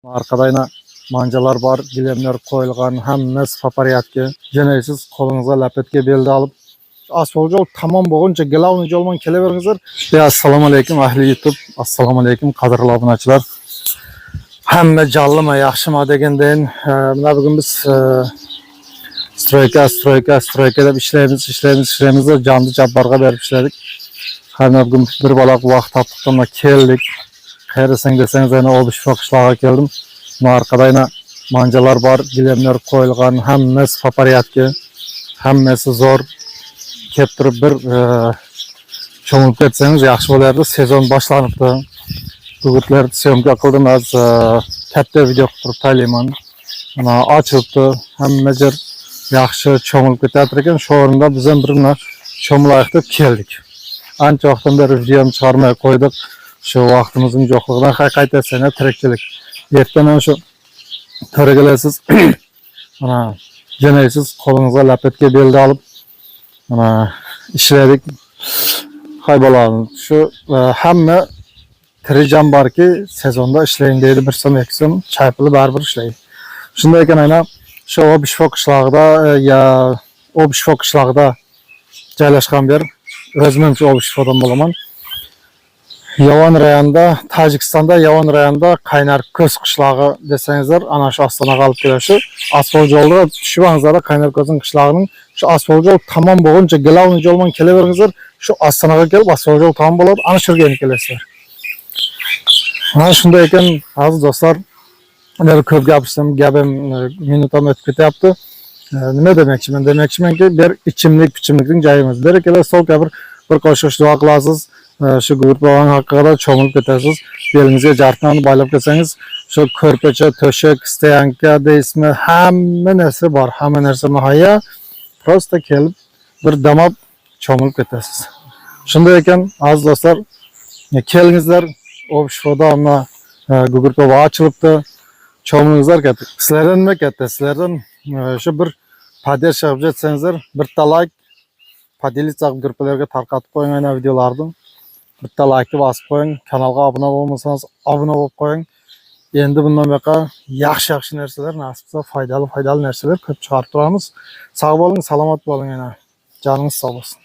Arkadayna mancalar var, gilemler koyulgan, hammasi paparyatga. Jenaysiz kolunuza lapetke beldi alıp asfalt yol tamam boğunca gelavni jolman keleberingizler. Assalomu alaykum ahli YouTube. Assalomu alaykum qadrli obunachilar. Hamma jallima, yaxshimi degandan mana bugun biz stroyka deb ishlaymiz. Canlı Jabbarga berib ishladik. Hamma bugun bir balaq vaqt tapdıqdan keldik. Xeyresin deseniz yana o bir qishlağa keldim. Bu arkadayna mancalar var, gilemler koyulgan, hammasi paparyatga, hammasi zor. Keptirib bir cho'milib ketseniz yaxshi bo'lardi. Sezon boshlanibdi. Bugutlarni syomka qildim, az katta video qilib taylayman. Mana ochilibdi, hamma yer yaxshi cho'milib ketadi ekan. Shu o'rinda biz ham bir cho'milaylik deb keldik. Ancha vaqtdan beri videoni chiqarmay qo'ydik. Şu vaqtimizning yo'qligidan qayta-qayta tirikchilik. Ertadan shu tiriklasiz mana jenaysiz qo'lingizga lapetga beldi olib mana ishladik. Hay bolam, shu hamma tirijam borki, sezonda ishlaying deydi, bir so'm, ikki so'm chaypili baribir ishlaydi. Shunday ekan aynan shu Obishfo qishlog'ida Obishfo qishlog'ida joylashgan bir o'zim shu Obishfodan bo'laman. Yavan rayonda, Tojikistonda Yavan rayonda Qaynar Ko'z qishlog'i desangizlar, ana shu Ostonaga olib keladi. Asfalt yo'lda tushibangizlar, Qaynar Ko'zning qishlog'ining shu asfalt yo'l tamam bo'lguncha gelavni jolman kelaberingizlar, shu Ostonaga kelib asfalt yo'l tamam bo'ladi, ana shu yerga kelasizlar. Mana shunday ekan, aziz do'stlar, ular ko'p gapirsam, gapim minutam o'tib ketyapti. Nima demoqchiman? Demoqchimanki, bir ichimlikning joyimiz. Berekala sol bir qoshiq duo qilasiz. Şu gurbavan hakkında çoğunluk etasiz. Belingizga jartlarni baylab kelsangiz, şu ko'rpacha, to'shak, stoyanka deysizmi, hamma narsa bor, hamma narsa muhayyo. Prosta kelib bir damab cho'milib ketasiz. Shunday ekan, aziz do'stlar, kelingizlar, Obishfoda mana gugurtova ochilibdi. Cho'milingizlar ketdi. Sizlardan nima ketdi? Sizlardan shu bir podдержка qilib jetsangizlar, bitta like, podelиться gruppalarga tarqatib qo'ying ana videolarni. Bitta like bosib qo'ying, kanalga obuna bo'lmasangiz obuna bo'lib qo'ying. Endi bundan buyoqqa yaxshi narsalar, nasib qilsa foydali narsalar ko'p chiqarib turamiz. Sog' bo'ling, salomat bo'ling yana. Joningiz sog' bo'lsin.